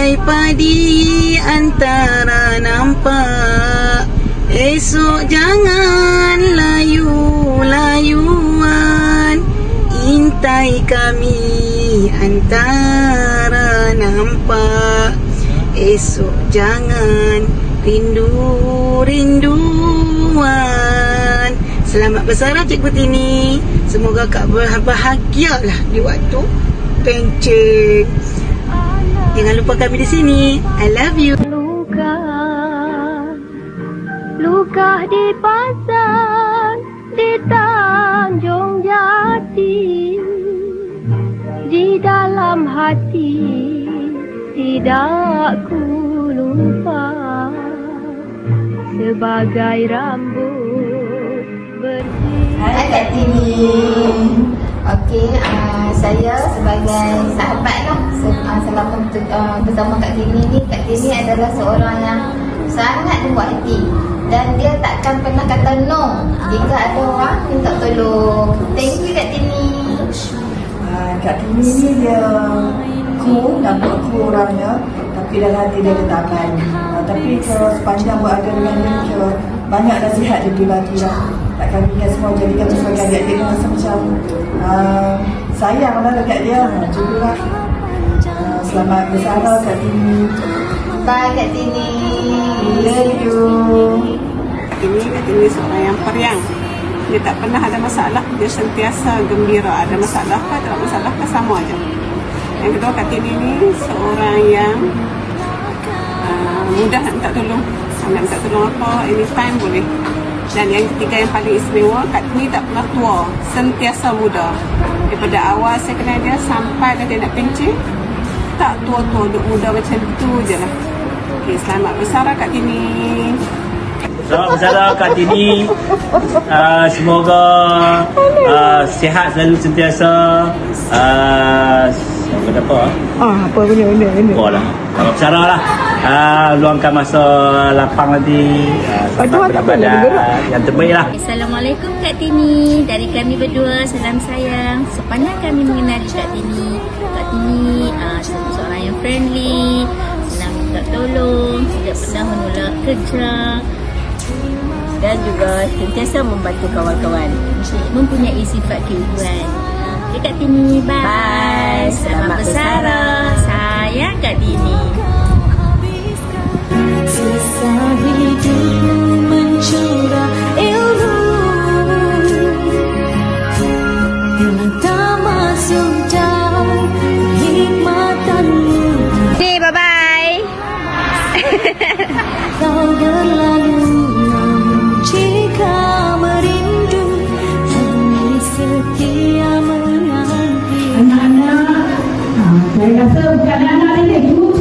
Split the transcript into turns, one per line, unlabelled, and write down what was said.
bagai padi antara nampak. Esok jangan layu-layuan, intai kami antara nampak. Esok jangan rindu-rinduan. Selamat bersara Cikgu Tini. Semoga Kak bahagialah di waktu pencen. Jangan lupa kami di sini. I love you.
Luka di pasar, di Tanjung Jati, di dalam hati tidak ku lupa, sebagai rambut bersih.
Hai Kak Tini. Okey, saya sebagai sahabat lah selama bersama Kak Tini ni. Kak Tini adalah seorang yang sangat buat hati dan dia takkan pernah kata no jika ada orang minta tolong. Thank you Kak Tini.
Kak Tini ni dia cool, nampak cool orangnya, tapi dalam hati dia letakkan. Tapi sepanjang berada dengan dia, banyak nasihat dia dibagi lah. Tak kami kan semua jadikan sebagai adik-adik yang rasa macam sayang lah dekat dia. Jugalah. Selamat bersara Kak Tini.
Bye Kak Tini.
Love you.
Ini seorang yang periang. Dia tak pernah ada masalah. Dia sentiasa gembira. Ada masalah kah, tak ada masalah kah, sama aja. Yang kedua, Kak Tini ni seorang yang mudah nak minta tolong. Nak minta tolong apa, anytime boleh. Dan yang ketiga yang paling istimewa, Kak Tini tak pernah tua. Sentiasa muda. Daripada awal saya kenal dia sampai dia nak pencen, tak tua-tua, duduk muda macam tu je lah. Okay, selamat bersara Kak Tini.
Selamat bersara Kak Tini. Semoga sihat selalu sentiasa. Apa?
Apa benda.
Oh lah. Selamat bersara lah. Luangkan masa lapang nanti. Selamat beribadah yang terbaik lah.
Assalamualaikum Kak Tini. Dari kami berdua, salam sayang. Sepanjang kami mengenali Kak Tini seorang yang friendly, senang minta tolong, tidak pernah menolak kerja dan juga sentiasa membantu kawan-kawan, mempunyai sifat keibuan. Okay, Kak Tini, bye. Selamat bersara. Sayang Kak Tini.
Kisah hidupmu mencurah ilmu yang tak masuk dalam hikmatanmu.
Okay, bye-bye.
Kau berlalu namun jika merindu, kami setia menanti.
Anak-anak, saya rasa bukan anak-anak ini